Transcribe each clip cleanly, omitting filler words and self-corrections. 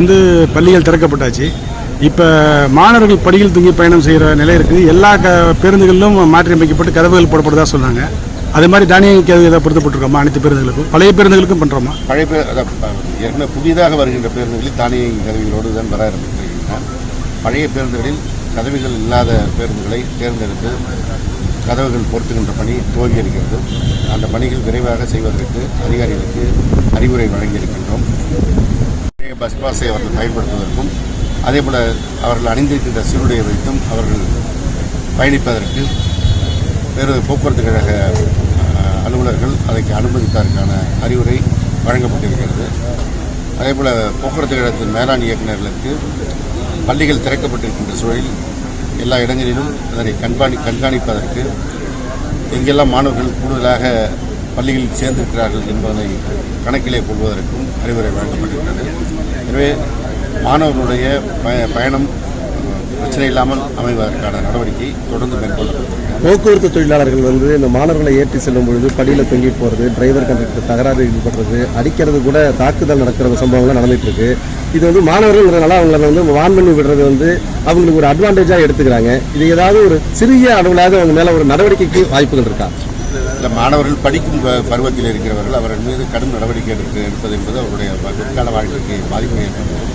வந்து பள்ளிகள் திறக்கப்பட்டாச்சு. இப்போ மாணவர்கள் படியில் தூங்கி பயணம் செய்கிற நிலை இருக்குது. எல்லா பேருந்துகளிலும் மாற்றியமைக்கப்பட்டு கதவுகள் போடப்படுறதா சொன்னாங்க. அதே மாதிரி தானியங்கி ஏதாவது பொருத்தப்பட்டிருக்கோமா அனைத்து பேருந்துகளுக்கும்? பழைய பேருந்துகளுக்கும் பண்ணுறோமா? ஏற்கனவே புதிதாக வருகின்ற பேருந்துகளில் தானியங்கி கதவிகளோடு தான் வர ஆரம்பித்திருக்கின்றன. பழைய பேருந்துகளில் கதவுகள் இல்லாத பேருந்துகளை தேர்ந்தெடுத்து கதவுகள் பொருத்துகின்ற பணி துவங்கி இருக்கிறது. அந்த பணிகள் விரைவாக செய்வதற்கு அதிகாரிகளுக்கு அறிவுரை வழங்கியிருக்கின்றோம். பஸ் பாஸை அவர்கள் பயன்படுத்துவதற்கும் அதேபோல் அவர்கள் அணிந்திருக்கின்ற சீருடையை வைத்தும் அவர்கள் பயணிப்பதற்கு வேறு போக்குவரத்து கழக அலுவலர்கள் அதற்கு அனுமதிப்பதற்கான அறிவுரை வழங்கப்பட்டிருக்கிறது. அதேபோல் போக்குவரத்து கழகத்தின் மேலாண் இயக்குநர்களுக்கு பள்ளிகள் திறக்கப்பட்டிருக்கின்ற சூழலில் எல்லா இடங்களிலும் அதனை கண்காணிப்பதற்கு எங்கெல்லாம் மாணவர்கள் கூடுதலாக பள்ளிகளில் சேர்ந்திருக்கிறார்கள் என்பதை கணக்கிலே கொள்வதற்கும் அறிவுரை வழங்கப்பட்டிருக்கிறது. எனவே மாணவர்களுடைய பயணம் பிரச்சனை இல்லாமல் அமைவதற்கான நடவடிக்கை தொடர்ந்து மேற்கொள்ளப்படும். போக்குவரத்து தொழிலாளர்கள் வந்து இந்த மாணவர்களை ஏற்றி செல்லும் பொழுது படியில் தொங்கி போகிறது, டிரைவர் கண்டக்டர் தகராறு ஈடுபடுறது, அடிக்கிறது கூட தாக்குதல் நடக்கிற சம்பவங்கள்லாம் நடந்துட்டு இருக்கு. இது வந்து மாணவர்கள்ன்றதுனால அவங்களை வந்து வான் பண்ணி விடுறது வந்து அவங்களுக்கு ஒரு அட்வான்டேஜாக எடுத்துக்கிறாங்க. இது ஏதாவது ஒரு சிறிய அளவிலாவது அவங்க மேலே ஒரு நடவடிக்கைக்கு வாய்ப்புகள் இருக்கா? இல்லை, மாணவர்கள் படிக்கும் பருவத்தில் இருக்கிறவர்கள் அவர்கள் மீது கடும் நடவடிக்கை எடுப்பது என்பது அவருடைய பிற்கால வாழ்க்கைக்கு பாதிப்பு ஏற்படுகிறது.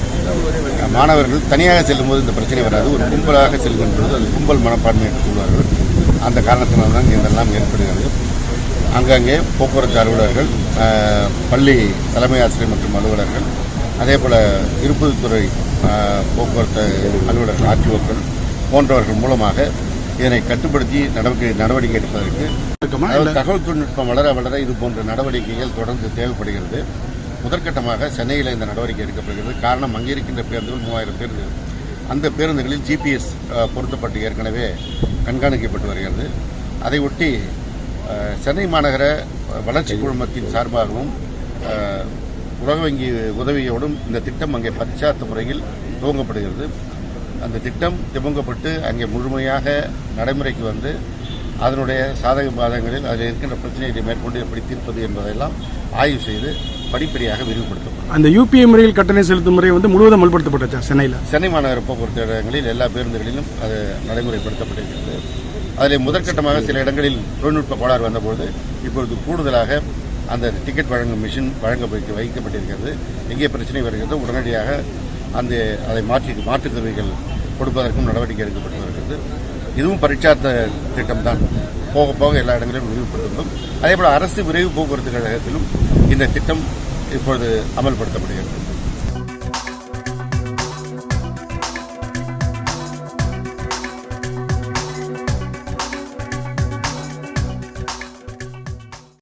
மாணவர்கள் தனியாக செல்லும் போது இந்த பிரச்சனை வராது. ஒரு கும்பலாக செல்கின்ற பொழுது அது கும்பல் மனப்பான்மை என்று சொல்வார்கள். அந்த காரணத்தினால்தான் இதெல்லாம் ஏற்படுகிறது. அங்கங்கே போக்குவரத்து அலுவலர்கள், பள்ளி தலைமை ஆசிரியர் மற்றும் அலுவலர்கள், அதேபோல் இருப்புத்துறை போக்குவரத்து அலுவலர்கள், ஆர்டிஓக்கள் போன்றவர்கள் மூலமாக இதனை கட்டுப்படுத்தி நடவடிக்கை எடுப்பதற்கு தகவல் தொழில்நுட்பம் வளர வளர இது போன்ற நடவடிக்கைகள் தொடர்ந்து தேவைப்படுகிறது. முதற்கட்டமாக சென்னையில் இந்த நடவடிக்கை எடுக்கப்படுகிறது. காரணம், அங்கே இருக்கின்ற பேருந்துகள் 3000 பேருந்துகள். அந்த பேருந்துகளில் ஜிபிஎஸ் பொருத்தப்பட்டு ஏற்கனவே கண்காணிக்கப்பட்டு வருகிறது. அதை ஒட்டி சென்னை மாநகர வளர்ச்சி குழுமத்தின் சார்பாகவும் உலக வங்கி உதவியோடும் இந்த திட்டம் அங்கே பச்சார்த்த முறையில் துவங்கப்படுகிறது. அந்த திட்டம் துவங்கப்பட்டு அங்கே முழுமையாக நடைமுறைக்கு வந்து அதனுடைய சாதக பாதகங்களில் அதில் இருக்கின்ற பிரச்சனைகளை மேற்கொண்டு எப்படி தீர்ப்பது என்பதையெல்லாம் ஆய்வு செய்து படிப்படியாக விரிவுபடுத்தப்படும். அந்த யூபிஐ முறையில் கட்டணம் செலுத்தும் முறை வந்து முழுவதும் அமல்படுத்தப்பட்டுச்சா? சென்னை மாநகர போக்குவரத்து இடங்களில் எல்லா பேருந்துகளிலும் அது நடைமுறைப்படுத்தப்பட்டிருக்கிறது. அதில் முதற்கட்டமாக சில இடங்களில் தொழில்நுட்ப கோளாறு வந்தபோது இப்பொழுது கூடுதலாக அந்த டிக்கெட் வழங்கும் மிஷின் வைக்கப்பட்டிருக்கிறது. எங்கே பிரச்சனை வருகிறது உடனடியாக அதை மாற்றுக் கருவிகள் கொடுப்பதற்கும் நடவடிக்கை எடுக்கப்பட்டு வருகிறது. இதுவும் பரீட்சார்த்த திட்டம்தான். போக போக எல்லா இடங்களிலும் விரிவுபடுத்தப்படும். அதேபோல் அரசு விரைவு போக்குவரத்து கழகத்திலும் இந்த திட்டம் இப்பொழுது அமல்படுத்தப்படுகிறது.